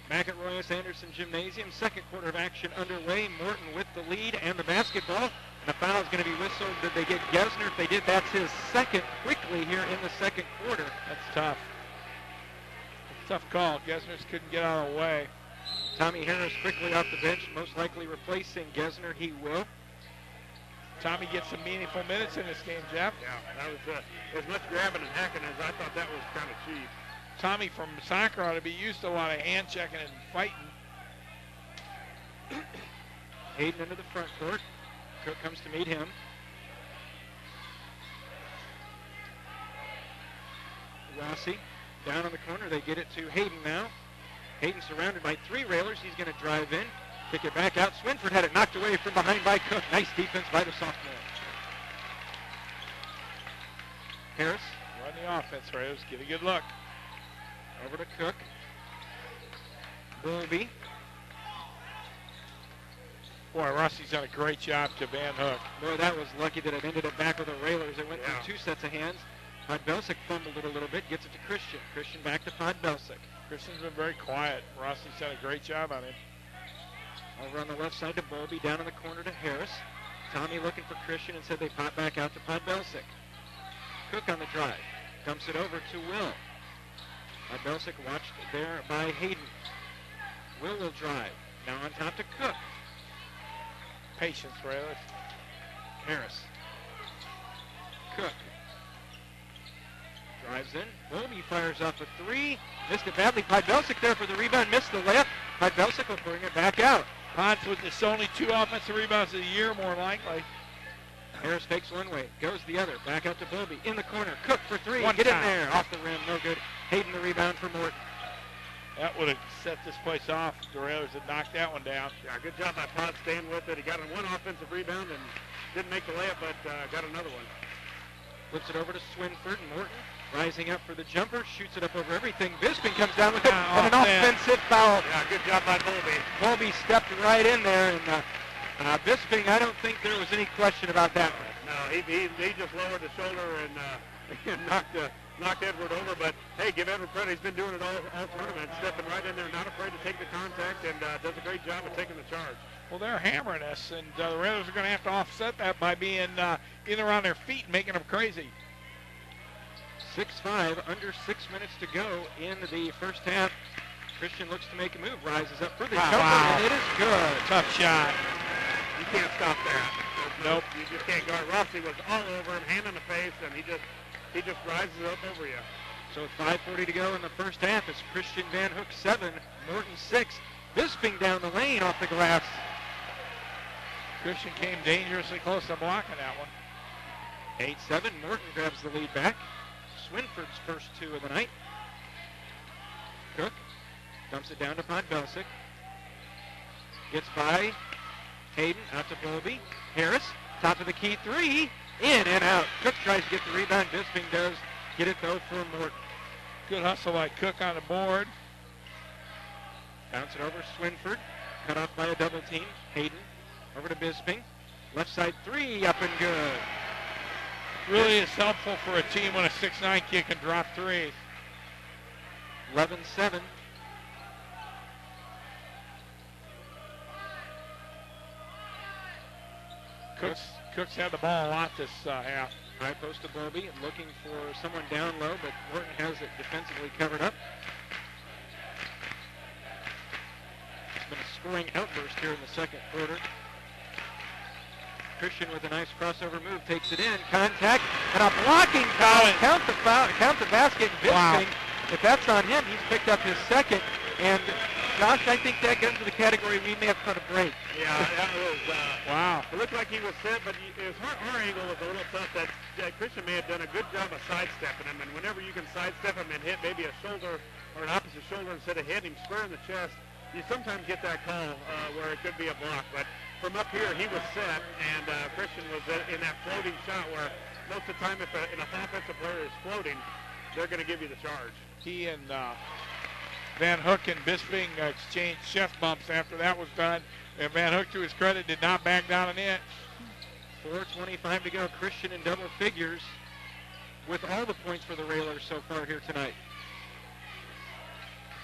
Back at Royce Anderson Gymnasium, second quarter of action underway. Morton with the lead and the basketball. And a foul is going to be whistled. Did they get Gesner? If they did, that's his second quickly here in the second quarter. That's tough. It's a tough call. Gesner's couldn't get out of the way. Tommy Harris quickly off the bench, most likely replacing Gesner. He will. Tommy gets some meaningful minutes in this game, Jeff. Yeah, that was as much grabbing and hacking as I thought that was kind of cheap. Tommy from soccer ought to be used to a lot of hand checking and fighting. Hayden into the front court. Cook comes to meet him. Rossi down on the corner. They get it to Hayden now. Hayden surrounded by three Railers. He's going to drive in. Kick it back out. Swinford had it knocked away from behind by Cook. Nice defense by the sophomore. Harris. Run the offense, Railers. Get a good look. Over to Cook. Bowlby. Boy, Rossi's done a great job to Van Hook. Boy, that was lucky that it ended up back with the Railers. It went through two sets of hands. Podbelsic fumbled it a little bit. Gets it to Christian. Christian back to Podbelsic. Christian's been very quiet. Rossi's done a great job on him. Over on the left side to Bowlby. Down in the corner to Harris. Tommy looking for Christian and said they pop back out to Podbelsic. Cook on the drive. Dumps it over to Will. Podbelsic watched there by Hayden. Will drive. Now on top to Cook. Patience, Railers. Harris. Cook. Drives in. Bowlby fires off a three. Missed it badly. Podbelsic there for the rebound. Missed the layup. Podbelsic will bring it back out. Pods with just only 2 offensive rebounds a year, more likely. Harris fakes one way. Goes the other. Back out to Bowlby. In the corner. Cook for three. One Get time. in there. Off the rim. No good. Hayden the rebound for Morton. That would have set this place off. The Railers had knocked that one down. Yeah, good job by Pod staying with it. He got one offensive rebound and didn't make the layup, but got another one. Flips it over to Swinford. Morton rising up for the jumper. Shoots it up over everything. Bisping comes down with it. And an offensive foul. Yeah, good job by Bowlby. Bowlby stepped right in there. And Bisping, I don't think there was any question about that one. No, he just lowered the shoulder and knocked Edward over. But, hey, give Edward credit. He's been doing it all tournament, stepping right in there, not afraid to take the contact, and does a great job of taking the charge. Well, they're hammering us, and the Railers are going to have to offset that by being in around their feet and making them crazy. 6-5, under 6 minutes to go in the first half. Christian looks to make a move, rises up for the jumper, and it is good. Tough shot. You can't stop that. Nope. You just can't guard. Rossi was all over him, hand in the face, and he just rises up over you. So 5:40 to go in the first half. It's Christian Van Hook 7, Morton 6. Bisping down the lane off the glass. Christian came dangerously close to blocking that one. 8-7, Morton grabs the lead back. Swinford's first 2 of the night. Cook dumps it down to Podbelsic. Gets by Hayden, out to Bowlby. Harris, top of the key 3, in and out. Cook tries to get the rebound. Bisping does get it, though, for Morton. Good hustle by Cook on the board. Bounce it over Swinford. Cut off by a double team. Hayden over to Bisping. Left side 3, up and good. Really is helpful for a team when a 6'9" kid can drop threes. 11-7. Cook's had the ball a lot this half. High post to Bowlby, looking for someone down low, but Morton has it defensively covered up. It's been a scoring outburst here in the second quarter. Christian with a nice crossover move takes it in. Contact and a blocking foul. Count the basket. Bisping. If that's on him, he's picked up his second. And Josh, I think that gets into the category we may have caught a break. Yeah, that was, wow. It looked like he was set, but our angle was a little tough. That Christian may have done a good job of sidestepping him, and whenever you can sidestep him and hit maybe a shoulder or an opposite shoulder instead of hitting him square in the chest, you sometimes get that call where it could be a block. But from up here, he was set, and Christian was in that floating shot where most of the time if an offensive player is floating, they're going to give you the charge. He and Van Hook and Bisping exchanged chest bumps after that was done. And Van Hook, to his credit, did not back down an inch. 4:25 to go. Christian in double figures with all the points for the Railers so far here tonight.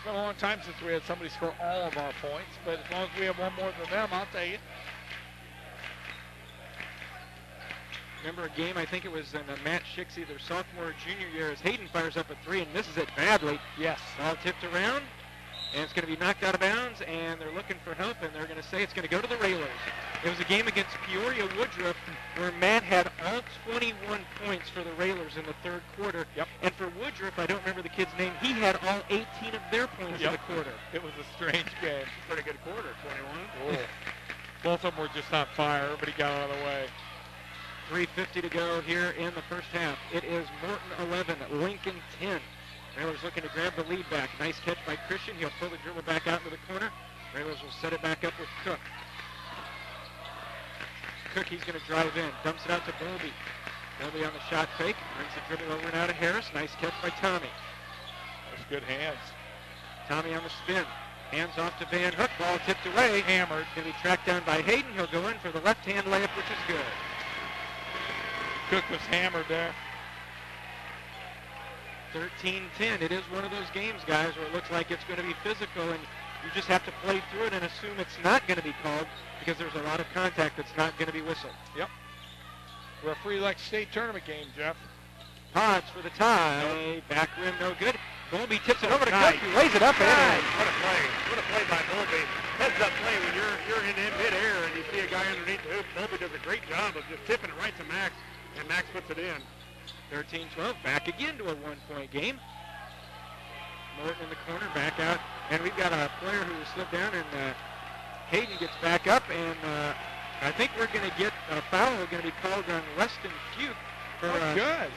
It's been a long time since we had somebody score all of our points, but as long as we have one more than them, I'll take it. Remember a game, I think it was in Matt Schick's either sophomore or junior year, as Hayden fires up a three and misses it badly. Yes. Ball tipped around, and it's going to be knocked out of bounds, and they're looking for help, and they're going to say it's going to go to the Railers. It was a game against Peoria Woodruff where Matt had all 21 points for the Railers in the third quarter. Yep. And for Woodruff, I don't remember the kid's name, he had all 18 of their points in the quarter. It was a strange game. Pretty good quarter, 21. Oh. Both of them were just on fire. Everybody got out of the way. 3:50 to go here in the first half. It is Morton 11, Lincoln 10. Railers looking to grab the lead back. Nice catch by Christian. He'll pull the dribble back out into the corner. Railers will set it back up with Cook. Cook, he's going to drive in. Dumps it out to Bowlby. Bowlby on the shot fake. Brings the dribble over and out of Harris. Nice catch by Tommy. That's good hands. Tommy on the spin. Hands off to Van Hook. Ball tipped away. Hammered. Going to be tracked down by Hayden. He'll go in for the left-hand layup, which is good. Cook was hammered there. 13-10. It is one of those games, guys, where it looks like it's going to be physical, and you just have to play through it and assume it's not going to be called because there's a lot of contact that's not going to be whistled. Yep. Referee likes state tournament game, Jeff. Pods for the tie. Back rim, no good. Bowlby tips it over to Nice. Cook. He lays it up and in. What a play. What a play by Bowlby. Heads up play when you're in mid-air and you see a guy underneath the hoop. Bowlby does a great job of just tipping it right to Max, and Max puts it in. 13-12. Back again to a one-point game. Morton in the corner, back out. And we've got a player who slipped down, and Hayden gets back up, and I think we're going to get a foul going to be called on Weston Fuke for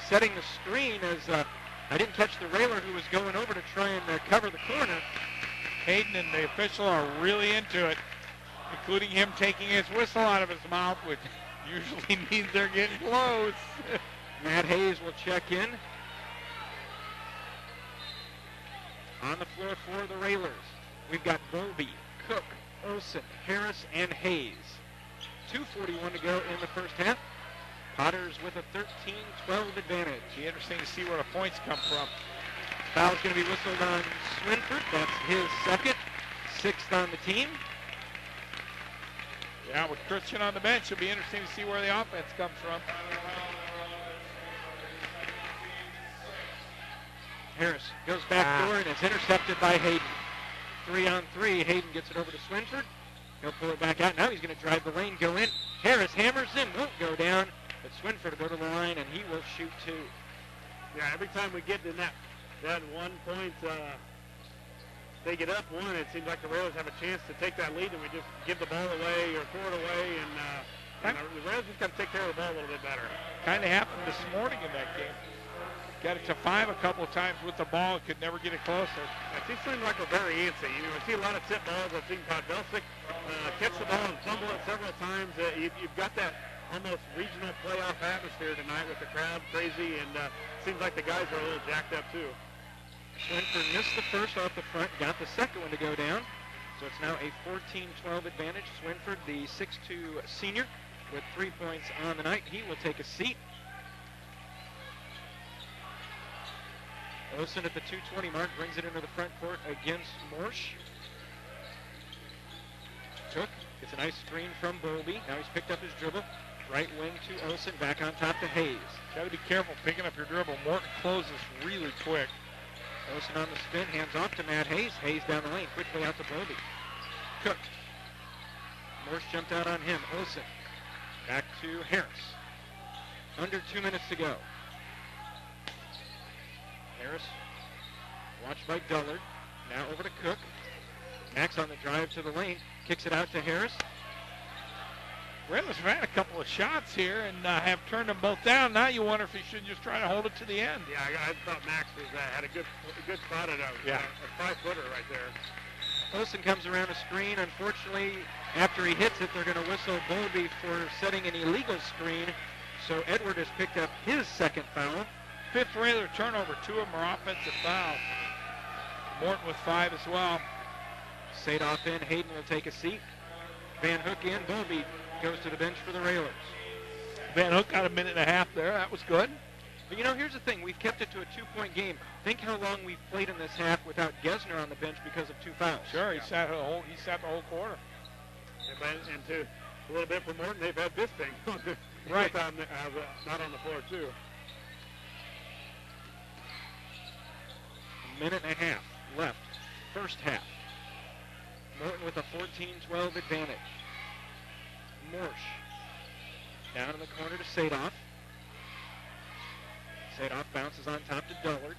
setting the screen as I didn't catch the Railer who was going over to try and cover the corner. Hayden and the official are really into it, including him taking his whistle out of his mouth, which usually means they're getting close. Matt Hayes will check in. On the floor for the Railers, we've got Bowlby, Cook, Olson, Harris, and Hayes. 2:41 to go in the first half. Potters with a 13-12 advantage. Be interesting to see where the points come from. Foul's going to be whistled on Swinford. That's his second, sixth on the team. Yeah, with Christian on the bench, it'll be interesting to see where the offense comes from. Harris goes back door and is intercepted by Hayden. 3-on-3. Hayden gets it over to Swinford. He'll pull it back out. Now he's going to drive the lane, go in. Harris hammers in, won't go down. But Swinford will go to the line, and he will shoot two. Yeah, every time we get in that 1 point, they get up one, it seems like the Railers have a chance to take that lead, and we just give the ball away or throw it away, and the Railers just got to take care of the ball a little bit better. Kind of happened this morning in that game. Got it to 5 a couple of times with the ball, could never get it closer. It just seems like we're very antsy. You know, I see a lot of tip balls. I've seen Todd Belsick catch the ball and fumble it several times. You've got that almost regional playoff atmosphere tonight with the crowd crazy, and seems like the guys are a little jacked up too. Swinford missed the first off the front, got the second one to go down. So it's now a 14-12 advantage. Swinford, the 6'2 senior, with 3 points on the night. He will take a seat. Olsen at the 2:20 mark brings it into the front court against Morsch. Cook gets a nice screen from Bowlby. Now he's picked up his dribble. Right wing to Olsen, back on top to Hayes. Got to be careful picking up your dribble. Morton closes really quick. Olsen on the spin, hands off to Matt Hayes. Hayes down the lane, quickly out to Bowlby. Cook. Morsch jumped out on him. Olsen. Back to Harris. Under 2 minutes to go. Harris, watched by Dullard. Now over to Cook. Max on the drive to the lane. Kicks it out to Harris. Railers have had a couple of shots here and have turned them both down. Now you wonder if he should just try to hold it to the end. Yeah, I thought Max had a good spot at a 5-footer right there. Olsen comes around a screen. Unfortunately, after he hits it, they're going to whistle Bowlby for setting an illegal screen. So Edward has picked up his second foul. 5th Railer turnover. 2 of them are offensive fouls. Morton with 5 as well. Sadoff in. Hayden will take a seat. Van Hook in. Bowlby goes to the bench for the Railers. Van Hook got a minute and a half there. That was good. But, you know, here's the thing. We've kept it to a 2-point game. Think how long we've played in this half without Gesner on the bench because of 2 fouls. Sure, he sat the whole quarter. And to a little bit for Morton, they've had Bisping right not on the floor too. A minute and a half left, first half. Morton with a 14-12 advantage. Morsch down in the corner to Sadoff. Sadoff bounces on top to Dullard.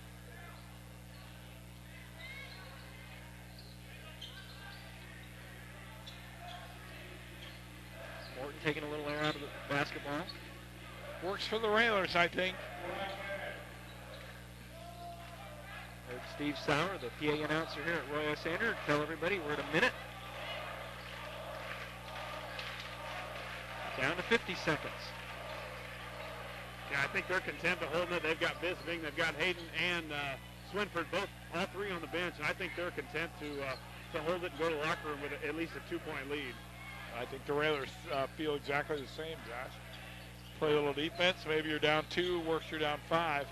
Morton taking a little air out of the basketball. Works for the Railers, I think. Heard Steve Sauer, the PA announcer here at Roy S. Sander, tell everybody we're at a minute. Down to 50 seconds. Yeah, I think they're content to hold it. They've got Bisping, they've got Hayden and Swinford, all three on the bench, and I think they're content to hold it and go to the locker room with at least a 2-point lead. I think the Railers feel exactly the same, Josh. Play a little defense. Maybe you're down 2, worse you're down 5.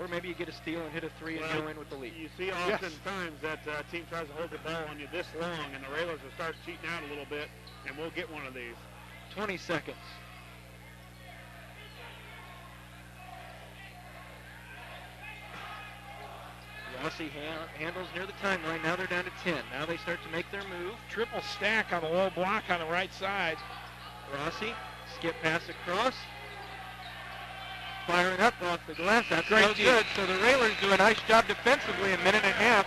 Or maybe you get a steal and hit a 3 and go in with the lead. You see oftentimes that team tries to hold the ball on you this long, and the Railers will start cheating out a little bit, and we'll get one of these. 20 seconds. Rossi handles near the timeline. Now they're down to 10. Now they start to make their move. Triple stack on the low block on the right side. Rossi, skip pass across. Firing up off the glass. That's Great so good. So the Railers do a nice job defensively. A minute and a half.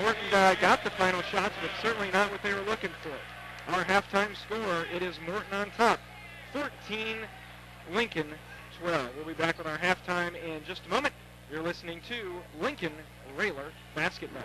Morton got the final shots, but certainly not what they were looking for. Our halftime score, it is Morton on top. 14, Lincoln 12. We'll be back with our halftime in just a moment. You're listening to Lincoln Railer Basketball.